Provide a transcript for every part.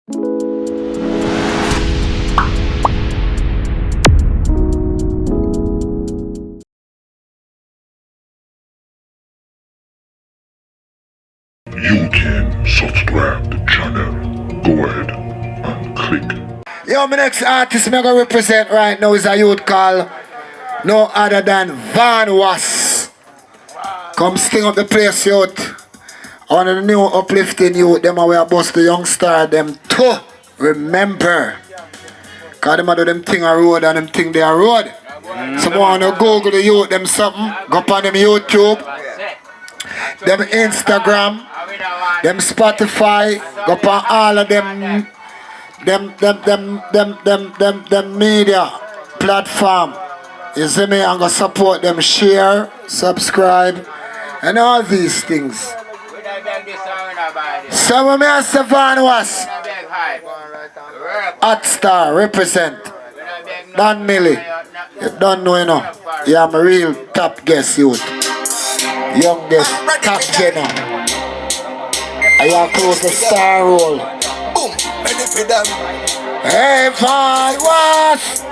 You can subscribe the channel. Go ahead and click. Yo, my next artist I'm gonna represent right now is a youth called no other than Van Was. Come sting up the place, youth. One of the new uplifting youth, them are bust the young star, them too. Remember. Cause them do them thing a road and them thing they a road. Someone wanna Google the youth, them something. Go on them YouTube. Them Instagram. Them Spotify. Go on all of them media platform. You see me? I'm gonna support them, share, subscribe, and all these things. Some of me as Van Was. Hot Star represent. Don Maley. You don't know, you know. Yeah, I'm a real top guest youth. Youngest, top general. I am close the star role. Boom, ready for them. Hey, Van Was.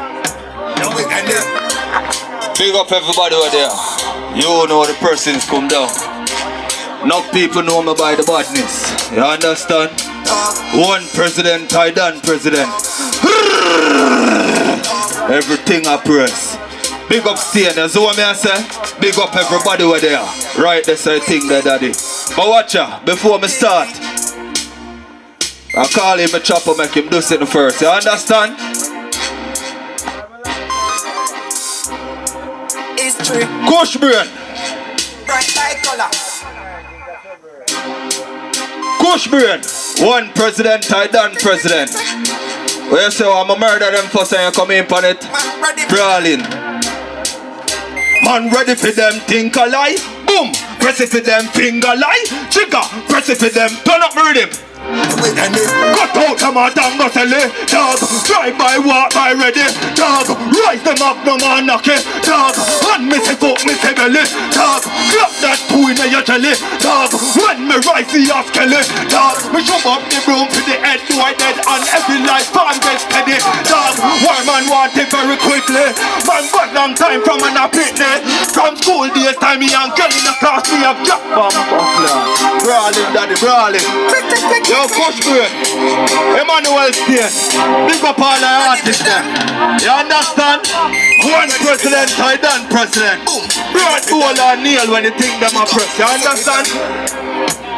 Big up everybody over there. You know the persons come down. Enough people know me by the badness. You understand? One president, I done president. Everything I press. Big up Stainners, so what me I say? Big up everybody over there. Right, that's a thing there, daddy. But watch ya, before me start, I call him a chopper, make him do something first. You understand? History. Kush brain. Bright light color. Kush brain. One president, I done president. Where you say I'm a murder them first and you come in on it? Brawling. Man ready for them think a lie. Boom. Press it for them finger lie. Trigger. Press it for them. Turn up my rhythm. Cut out the matango tele, dog. Drive by, walk by, ready, dog. Rise them up, no man knock it, dog. And me say fuck, me say belly, dog. Clap that two in your jelly, dog. When me rise the ass kelly, dog. Me jump up the broom for the head, do I dead, and every life fan gets steady, dog. War man want it very quickly. Man got long time from an picnic. From school days time, me and girl in the class, me have jack bomb buckler. Brawling, daddy, brawling. Yo, Kush brain, Emmanuel Stein, big up all the artists there. You understand? One president, I done president. Broad ball and nail when you think them a press. You understand?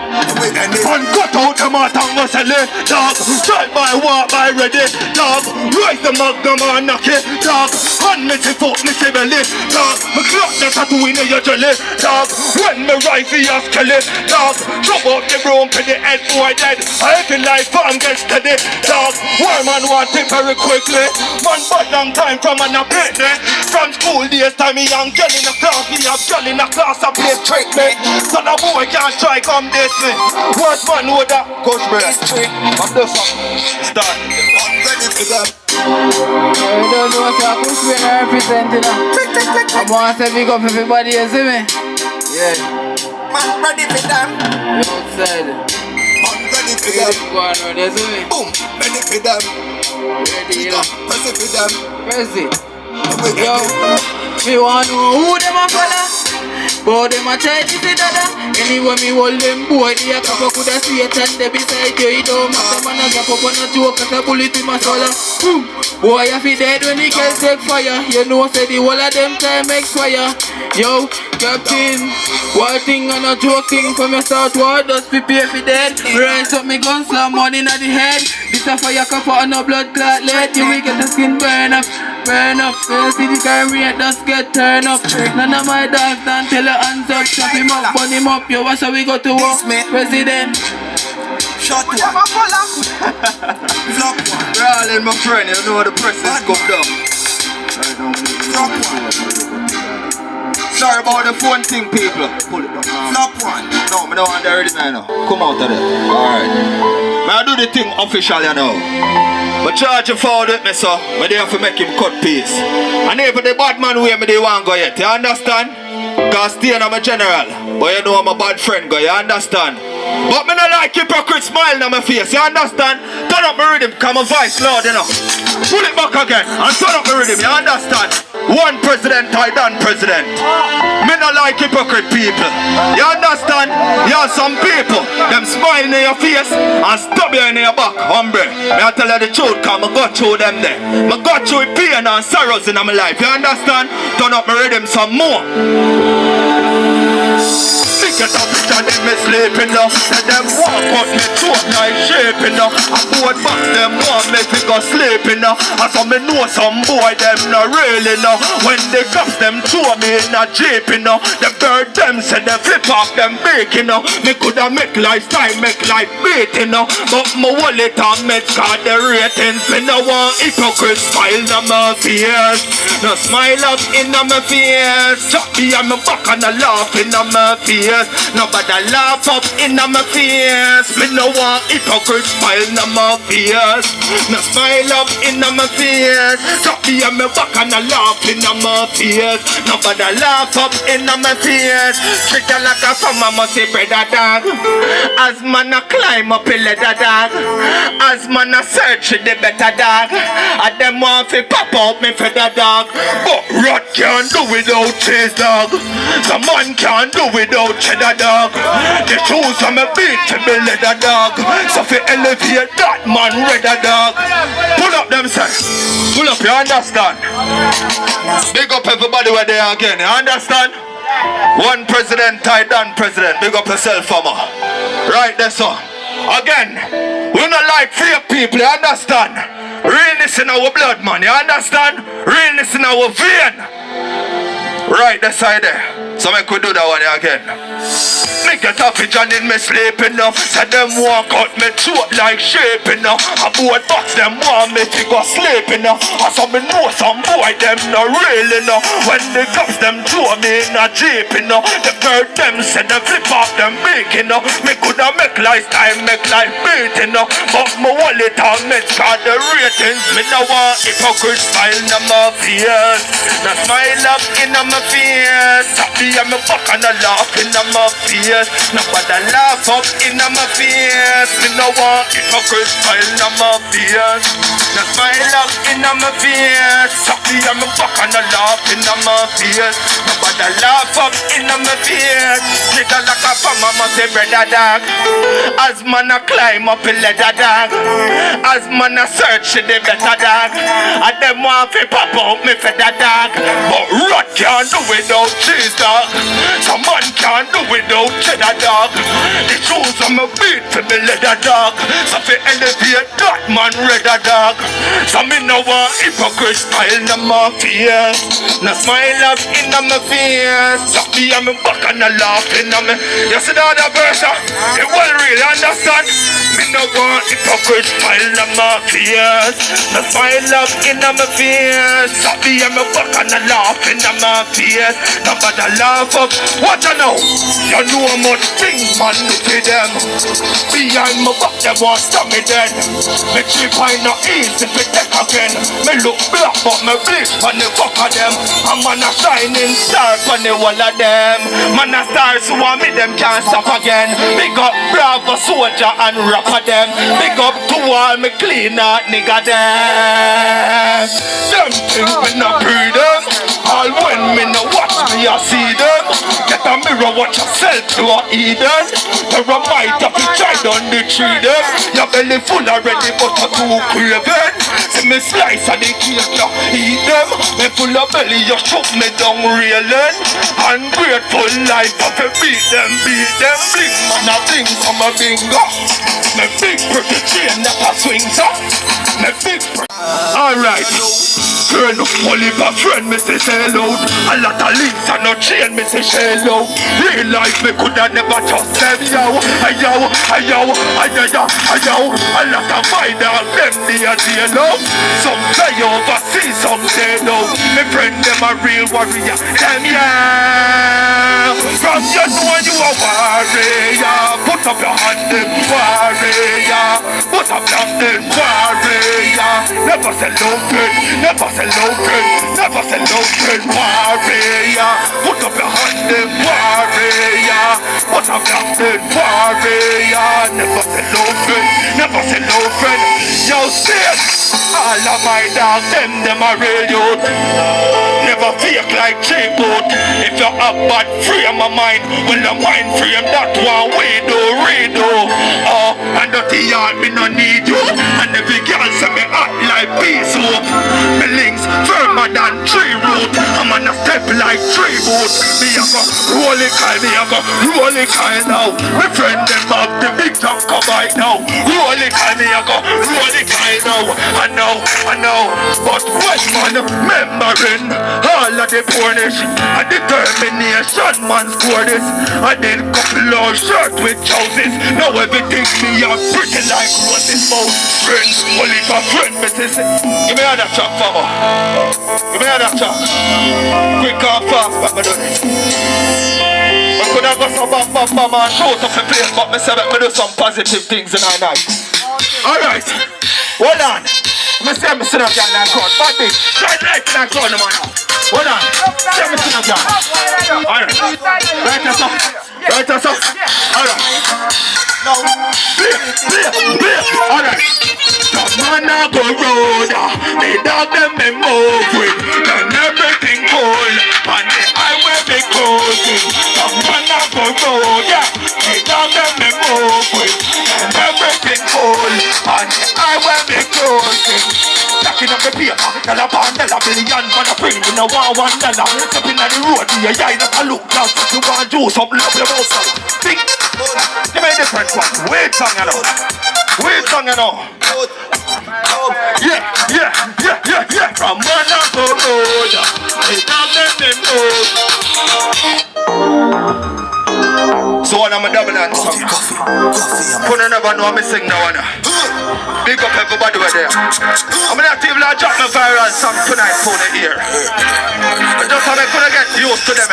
And cut out the matango sele, dog. Drive by, walk by, ready, dog. Rise the magnum and knock it, dog. And me say fuck, me say belly, dog. Me clock the tattoo in your jelly, dog. When me rise the ass kelly, dog. Chop up the broom for the head, boy dead. I feel like farm gets steady, dog. War man want it very quickly. Man but long time from an picnic. From school days time, me young girl in the class. Me have girl in the class, I play straight me. So the boy can't try come this me. What man know that? Kush brain. From the fuck. Start. I'm ready for them. You don't know what you're Kush brain representing now. I want to say big up everybody, you see me? Yeah. Man ready for them. You outside. Man ready for them. Go on round, you see me? Boom, ready for them. Ready, you know. Press it for them. Press it. Yo, me want to know who them a follow. But them a try to see dada. Anyway me hold them boy, they a couple coulda see it and they beside you. It don't matter man a drop up on a joke cause a bullet in my soul. Boy I feel dead when he can take fire. You know say the whole of them time expire. Yo, Captain, one thing and a joke thing from your start war. Just prepare for dead. Rise up me gun, slam money in the head. This a fire cup and no blood clot. Let you will get the skin burn up. Burn up, you see the camera just get turned up. None of my dogs don't tell her hands up. Chop him up, burn him up, yo, what's how we go to war? President. Shot one. Flop one. Brawling my friend, you know the presses come down. Flop one. Sorry about the phone thing, people. Pull it down. Flop one. No, I don't want that ready now. Come out of there. Alright. I do the thing official, you know. But charge you forward with me, so I have to make him cut piece. And even the bad man way me they want go yet, you understand? Cause Stainners I'm a general, but you know I'm a bad friend, go, you understand? But me not like hypocrite smile on my face, you understand? Turn up my rhythm, come my voice loud, you know. Pull it back again, and turn up my rhythm, you understand? One president, I done president. Me not like hypocrite people, you understand? You have some people, them smile in your face, and stop you in your back, hombre. Me I tell you the truth, cause I got through them there. I got through pain and sorrows in my life, you understand? Turn up my rhythm some more. Get up and me sleeping now. Let them walk out me throat like shaping now. I board back them want me to go sleeping now. And so me know some boy them not really now. When the cops them throw me in a jeep now. The bird them say they flip off them baking now. Me coulda make lifetime make life beating now. But my wallet and me got the ratings. Me no want hypocrite smile on my face. No smile up in my face. Chop me on my back and a laugh in my face. Nobody laugh up in my face. Me no want hypocrite smile in my face. No smile up in my face. Chop me on my back and a laugh in my face. Nobody laugh up in my face. Treat you like a farmer must say brother dog. As man a climb up a ladder dog. As man a search the better dog. And them want to pop out me feather dog. But rat can't do without cheese dog. The man can't do without cheddar dog. The shoes on my beat to be leather dog. So if you elevate that man redder dog. Pull up them sir. Pull up, you understand? Big up everybody where they are again, you understand? One president, I done president. Big up yourself, farmer. Right there, so. Again, we not like fake people, you understand? Realness in our blood, man, you understand? Realness in our vein. Right there side there. So I could do that one again. Me get a pigeon in me sleeping now. Say them walk out me throat like shaping now. A boat box them want me to go sleeping now. And so me know some boy them no really now. When the cops them throw me in a jeep now. The bird them say them flip off them baking now. Me coulda make lifetime make life beating now. But my wallet and me got the ratings. Me no want hypocrite smile in my face. No smile up in my face. Happy on my back and a laugh in my face. Nobody laugh up in my face. Me no want hypocrite smile in my face. No smile up in my face. Happy on my back and a laugh in my face. Nobody laugh up in my face. Nigga like a farmer must say brother dog. As man a climb up a ladder dog. As man a search the better dog. And them want to pop out me feather dog. But rat can't do without cheese dog. Some man can't do without cheddar dog. The shoes on my beat for the leather dog. So fi elevate that man redder dog. So me no want hypocrite smile in my face. No smile up in my face. So me on my back and a laugh in my. You see the other verse? You well really understand? Me no want hypocrite smile in my face. No smile up in my face. So me on my back and a laugh in my face. Nobody laugh up. What you know? You know how much things man do to them. Behind my back they want stop me then. Me cheap I not easy to take again. Me look black but me bleach on the fuck of them. I'm on a shining star on the wall of them. Man a stars who want me them can't stop again. Big up bravo soldier and rapper them. Big up to all me clean out nigga them. Them things me not breed them. All when me no watch me I see them. Get a mirror watch yourself to a Eden. There a might of it tried on the tree them. Your belly full already but a too craving. See me slice of the cake you eat them. Me full of belly you shook me down railing. Ungrateful life of a beat them. Bling man a bling from a bingo. Me big pretty chain that a swing top. Me big alright. Turn up only my friend me say hello. A lot of links and no chain me say hello. Real life me coulda never trust them yo. Ayo. A lot of my dog them they know. Some fly overseas, some they know. Me friend them a real warrior. Them yeah. From you know you a warrior. Put up your hand in warrior. Put up your hand in warrior. warrior. Never say no friend, never say no friend, never say no friend. Warrior, put up your hand then warrior. Put up your hand warrior. Never say no friend, never say no friend. Yo, sis, all of my dogs, them are real youth. Never fake like cheap boot. If you have bad frame of mind, when the mind frame that one we do, redo. Oh, and dirty yard me no need you. And every girl say me act like peace hope. Me links firmer than tree root. I'm on a step like tree boot. Me a go roll it high, me a go roll it high now. My friend them have the big top come right now. Roll it high, me a go roll it high now. I know, but Westman remembering all of the poorness and determination man score this. I did couple of shirts with trousers. Now everything me are pretty like roses mouth. Friends, only for friend, Mrs. Give me another track, farmer. Give me another track. Quick and fast, but me done it. I could have got some bam and shout off the place, but me say that me do some positive things in our night. Alright, hold on. Me say me sit up down in that crowd. Bad big, try right in that crowd, man. Hold on. Say me sit up down. Alright. Right us up. Right us up. Alright. Clear. Alright. Some man a go road. The dog them me move with. Then everything cool. And the highway be closing. Some man a go road. The dog them me move with. And everything cool. And the highway be closing. Stacking up the paper, dollar pound, dollar billion for the friend. You know $1. Stepping on the road, the eye not a look down. If you want to do something, love your mouse. Think, give me a different one. Wait song, you know. Wait song, you know. Yeah. From one up the road, they down them road. So when I'm a double dance song, couldn't never know me sing now one. Big up everybody over there. I'm gonna actively drop my viral song tonight for the ear. Just how they couldn't get used to them.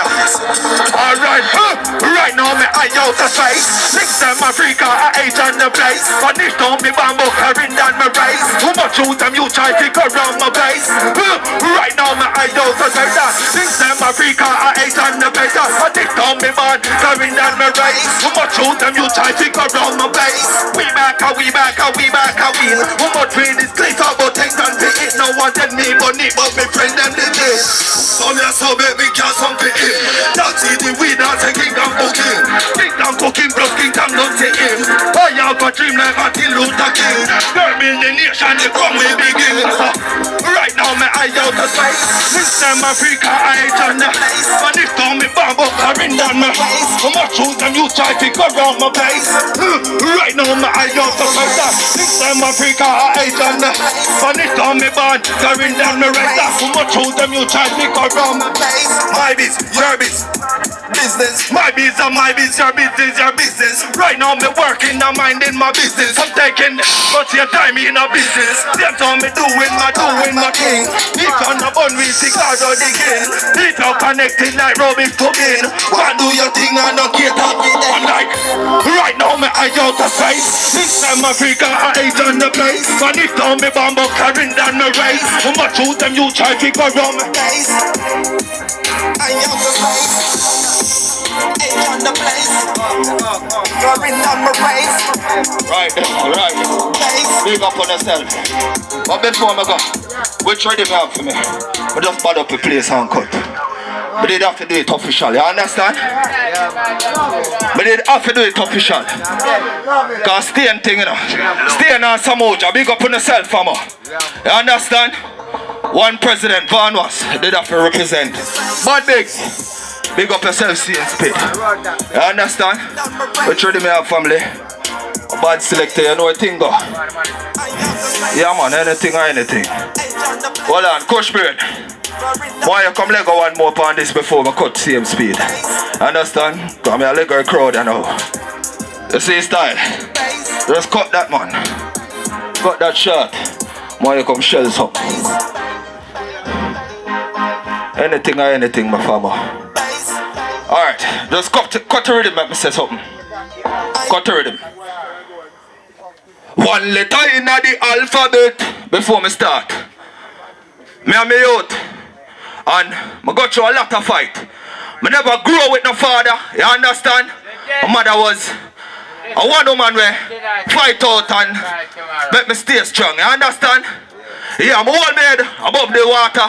Alright, right now me eye out of sight. Next time Africa I ate on the place. But this don't be bamboo carrying down my rice. Too much out them you try to go around my place. Right now me eye out of sight. Next time Africa I ate on the place. But this don't be man carrying down my rice. Too much out them you try to go around my place. We back. One more train is place about things and to it. No one tell me but me friend them did it. So me a so baby can't something in. That's it, we dance and kingdom cooking plus kingdom don't say him. I have a dream like Martin Luther King. Girl in the nation they come we begin. Right now me eye out the sight. This time Africa I ain't on the place. But this time me bamboo carrying down my face. How much out them you try to go around my place. Right now me eye out the sight. This time Africa I ain't on the place. But this time me born carrying down my right. How much out them you try to go around my place. My biz, your biz, business. My biz and my biz, your business, your business. Right now me working, I'm minding my business. I'm taking but your time in a business. That's all me doing my thing. Each on the bun we see cars or the king. Each all connected like Robin Tobin. One do your thing and no cater. I'm like, right now me eye out the sight. This time Africa I ain't on the place. But this time me bamboo carrying down my race. How much out them you try to go around my face. I am the place. Ain't on the place. Carrying down my race. Right. Big up on yourself. But before I go, which ready me up for me? I just bad up the place and cut. But they have to do it official, you understand? But they have to do it official. Cause staying thing, you know. Staying on some moja, big up on yourself, famo. You understand? One president, Van was, they have to represent. Bad bigs, big up yourself, CNSP. You understand? Which ready me up, family? A bad selector, you know a thing go. Yeah man, anything. Hold on, Kush Spirit. Why you come Lego one more on this before we cut same speed? Understand? Come here, Lego crowd, you know. You see style? Just cut that man. Cut that shot. Why you come shell something? Anything, my farmer. Alright, just cut the rhythm, let me say something. Cut the rhythm. One letter in the alphabet. before me start. Me and me youth. And I go through a lot of fight. I never grew with no father, you understand? My mother was a one woman where fight out and make me stay strong, you understand? Yeah, I'm old maid above the water.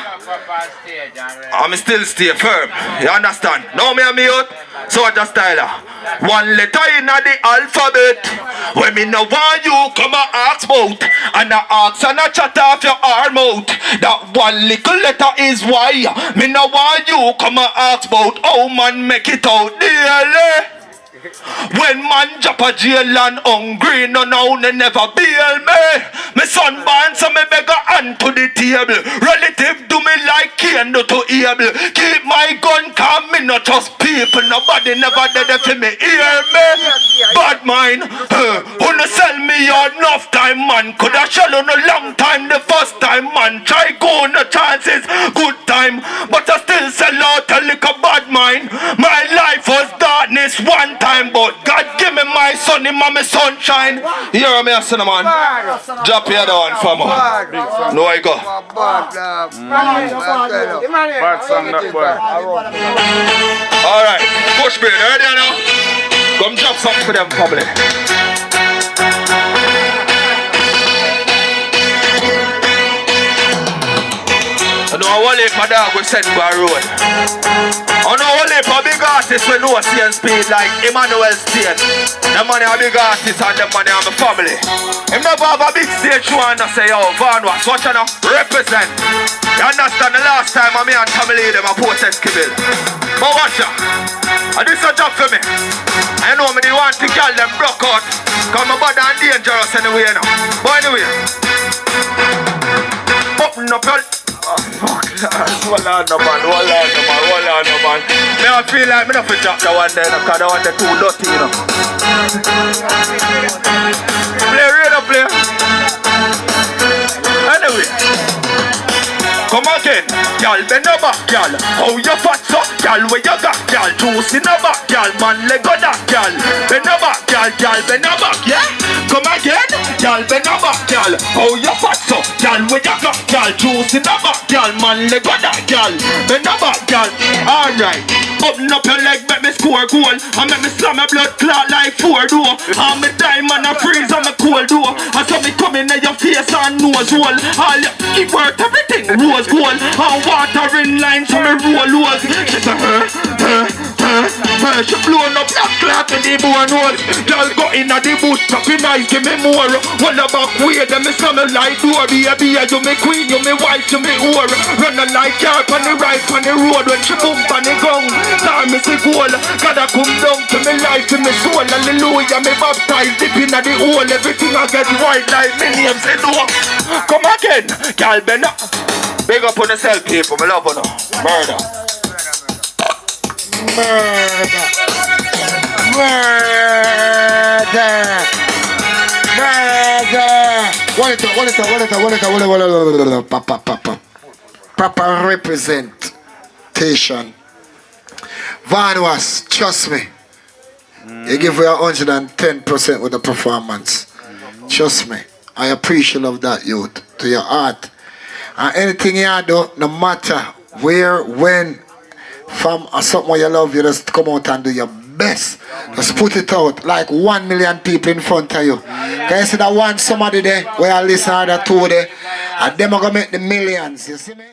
I'm still stay firm, you understand? Now me and me out, so I just style. One letter in the alphabet. When me no want you come and ask about, and I ask and I chat off your arm out. That one little letter is why me no want you come and ask about. Oh man, make it out daily. When man drop a jail and hungry, no they never bail me. My son born, so me beg a hand to the table. Relative do me like Cain do to Abel. Keep my gun calm, me not trust people. Nobody never did it for me, hear me. Bad mind, wanna sell me out enough time, man. Coulda shell on a long time, the first time, man. Try go no chances, good time. But I still sell out a little bad mind. My life was darkness one time. But God give me my son, him and my sunshine. Hear me, son, man. Drop your down for me. No, I go. Alright, push me, ready now? Come drop something for them, probably. I know I want to my dog will send by road. I know only for big artists we know and speed like Emmanuel State. The money are big artists and the money are my family. Him never have a big stage show and say, yo, Van was watch now, represent. You understand the last time I me and Tamale them a protest kill. But watch ya. And this is a job for me. I know me they want to kill them broke out. Cause my body and dangerous anyway now. But anyway. Open up your... Oh, fuck that. Hold on, no man. Me I feel like me not fit drop the one there, because the one there too dirty, you know. Play, radio play. Anyway. Come again, y'all bend your back, y'all. How you fat so, y'all where you got, y'all. Juice in the back, y'all. Man leg on that, y'all. Bend your back, y'all bend your back, yeah. Come again, y'all bend your back, y'all. How you fat so, y'all where you got, y'all. Juice in the back, y'all. Man leg on that, y'all. Bend your back, y'all. Alright. Open up your leg, make me score goal. And make me slam my blood clot like 4 door. And me diamond and freeze on my cold door. And so me come in your face and nose hole. All you keep worth everything rose gold. And watering lines so me roll holes. She say she blowing up that clot in the bone hole. Y'all go in the bush, chopping nice, give me more. Hold the back way, then me slam me like door. Baby, you me queen, you me wife, you me whore. Run a like car on the right, on the road. When she bump on the gong, now me see goal. Gotta come down to me life, to me soul. Hallelujah, me baptized deep in the hole. Everything I get white like me name say no. Come again, y'all bend up. Big up on yourself, people, me love you now. Murder. Proper representation. Van was, trust me. You give her 110% with the performance. Trust me. I appreciate of that, youth, to your heart. And anything you do, no matter where, when, from or something you love, you just come out and do your best. Just put it out like 1 million people in front of you. Can you see that one somebody there where I listen to that two there? And them are going to make the millions, you see me?